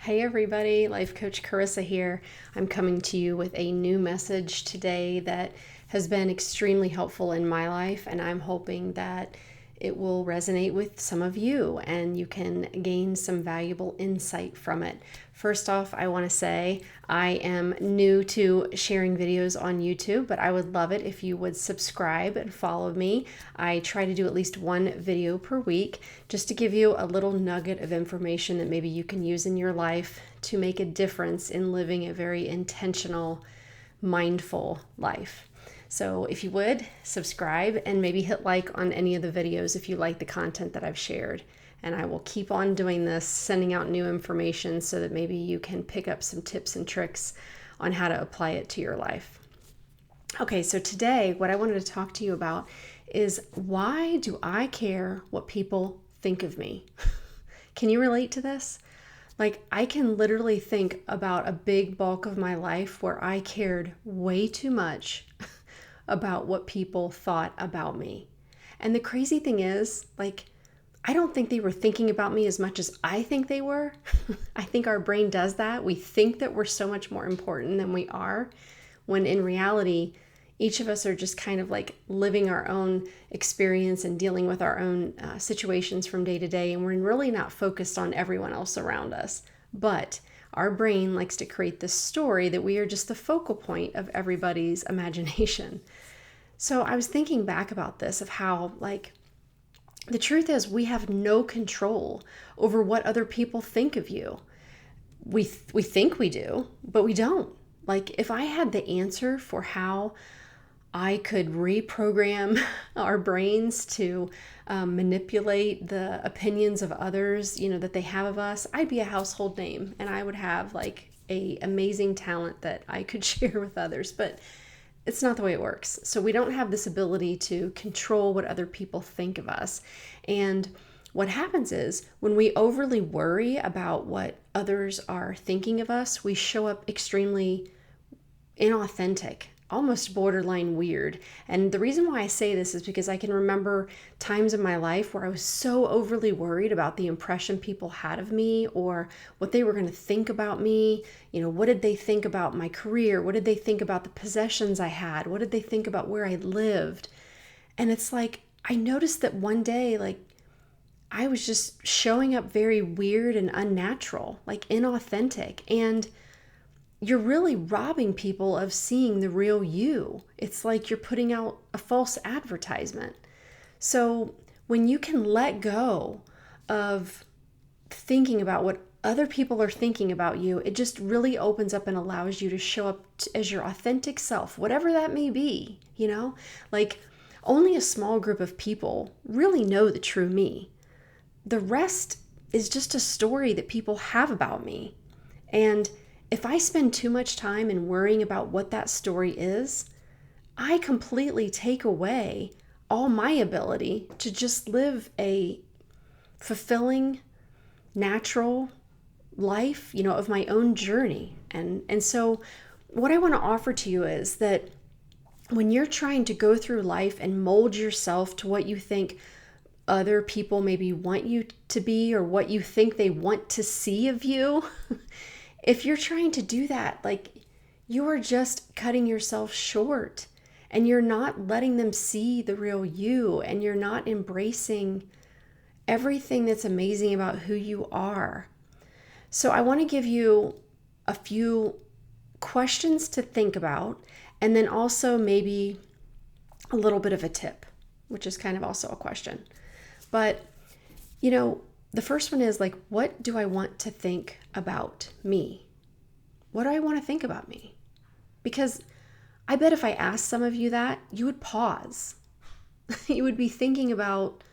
Hey everybody, Life Coach Carisa here. I'm coming to you with a new message today that has been extremely helpful in my life, and I'm hoping that it will resonate with some of you and you can gain some valuable insight from it. First off, I want to say I am new to sharing videos on YouTube, but I would love it if you would subscribe and follow me. I try to do at least one video per week just to give you a little nugget of information that maybe you can use in your life to make a difference in living a very intentional, mindful life. So if you would, subscribe and maybe hit like on any of the videos if you like the content that I've shared. And I will keep on doing this, sending out new information so that maybe you can pick up some tips and tricks on how to apply it to your life. Okay, so today what I wanted to talk to you about is, why do I care what people think of me? Can you relate to this? Like, I can literally think about a big bulk of my life where I cared way too much about what people thought about me. And the crazy thing is, like, I don't think they were thinking about me as much as I think they were. I think our brain does that. We think that we're so much more important than we are, when in reality, each of us are just kind of like living our own experience and dealing with our own situations from day to day, and we're really not focused on everyone else around us. But our brain likes to create this story that we are just the focal point of everybody's imagination. So I was thinking back about this, of how, like, the truth is we have no control over what other people think of you. We think we do, but we don't. Like, if I had the answer for how I could reprogram our brains to manipulate the opinions of others, that they have of us, I'd be a household name, and I would have like a amazing talent that I could share with others. But it's not the way it works. So we don't have this ability to control what other people think of us. And what happens is, when we overly worry about what others are thinking of us, we show up extremely inauthentic, almost borderline weird. And the reason why I say this is because I can remember times in my life where I was so overly worried about the impression people had of me, or what they were going to think about me. What did they think about my career? What did they think about the possessions I had? What did they think about where I lived? And it's like, I noticed that one day, like, I was just showing up very weird and unnatural, like inauthentic. And you're really robbing people of seeing the real you. It's like you're putting out a false advertisement. So when you can let go of thinking about what other people are thinking about you, it just really opens up and allows you to show up as your authentic self, whatever that may be. Like, only a small group of people really know the true me. The rest is just a story that people have about me. And if I spend too much time in worrying about what that story is, I completely take away all my ability to just live a fulfilling, natural life, of my own journey. And so what I want to offer to you is that when you're trying to go through life and mold yourself to what you think other people maybe want you to be, or what you think they want to see of you, if you're trying to do that, like, you are just cutting yourself short, and you're not letting them see the real you, and you're not embracing everything that's amazing about who you are. So I want to give you a few questions to think about, and then also maybe a little bit of a tip, which is kind of also a question. But, the first one is, like, what do I want to think about me? What do I want to think about me? Because I bet if I asked some of you that, you would pause. You would be thinking about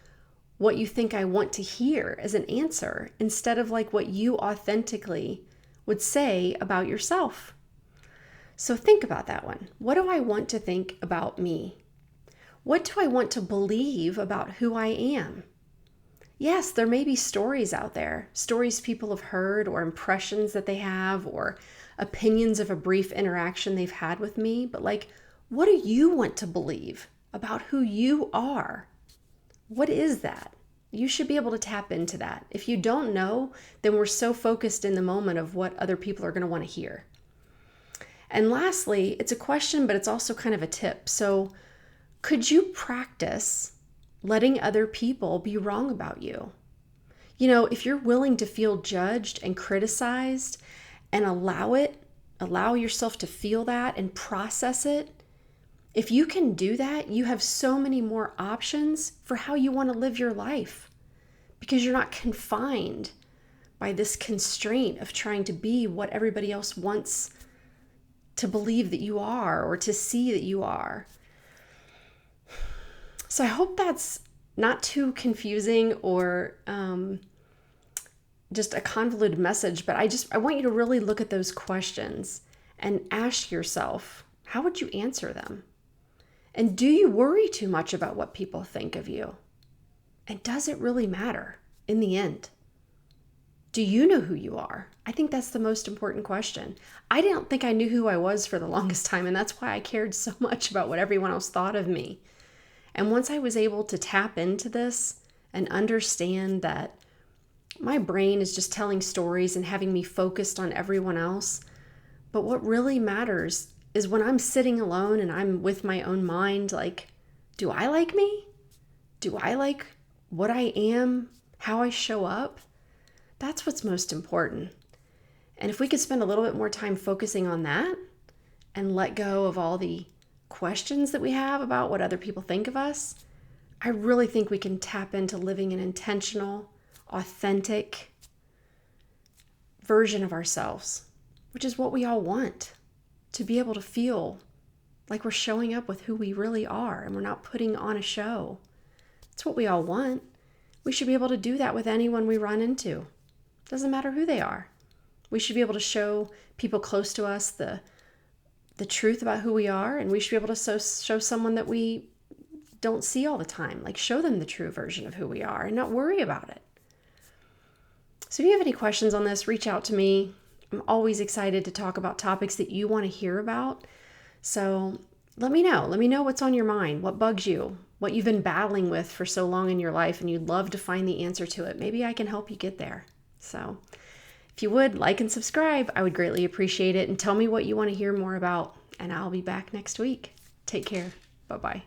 what you think I want to hear as an answer, instead of like what you authentically would say about yourself. So think about that one. What do I want to think about me? What do I want to believe about who I am? Yes, there may be stories out there, stories people have heard, or impressions that they have, or opinions of a brief interaction they've had with me. But, like, what do you want to believe about who you are? What is that? You should be able to tap into that. If you don't know, then we're so focused in the moment of what other people are going to want to hear. And lastly, it's a question, but it's also kind of a tip. So, could you practice letting other people be wrong about you? If you're willing to feel judged and criticized and allow yourself to feel that and process it, if you can do that, you have so many more options for how you want to live your life, because you're not confined by this constraint of trying to be what everybody else wants to believe that you are or to see that you are. So I hope that's not too confusing or just a convoluted message, but I want you to really look at those questions and ask yourself, how would you answer them? And do you worry too much about what people think of you? And does it really matter in the end? Do you know who you are? I think that's the most important question. I didn't think I knew who I was for the longest time, and that's why I cared so much about what everyone else thought of me. And once I was able to tap into this and understand that my brain is just telling stories and having me focused on everyone else, but what really matters is when I'm sitting alone and I'm with my own mind, like, do I like me? Do I like what I am, how I show up? That's what's most important. And if we could spend a little bit more time focusing on that and let go of all the questions that we have about what other people think of us, I really think we can tap into living an intentional, authentic version of ourselves, which is what we all want. To be able to feel like we're showing up with who we really are and we're not putting on a show. It's what we all want. We should be able to do that with anyone we run into. Doesn't matter who they are. We should be able to show people close to us the truth about who we are, and we should be able to show someone that we don't see all the time, like show them the true version of who we are and not worry about it. So if you have any questions on this, reach out to me. I'm always excited to talk about topics that you want to hear about. So let me know. Let me know what's on your mind, what bugs you, what you've been battling with for so long in your life, and you'd love to find the answer to it. Maybe I can help you get there. So if you would, like and subscribe, I would greatly appreciate it. And tell me what you want to hear more about, and I'll be back next week. Take care. Bye-bye.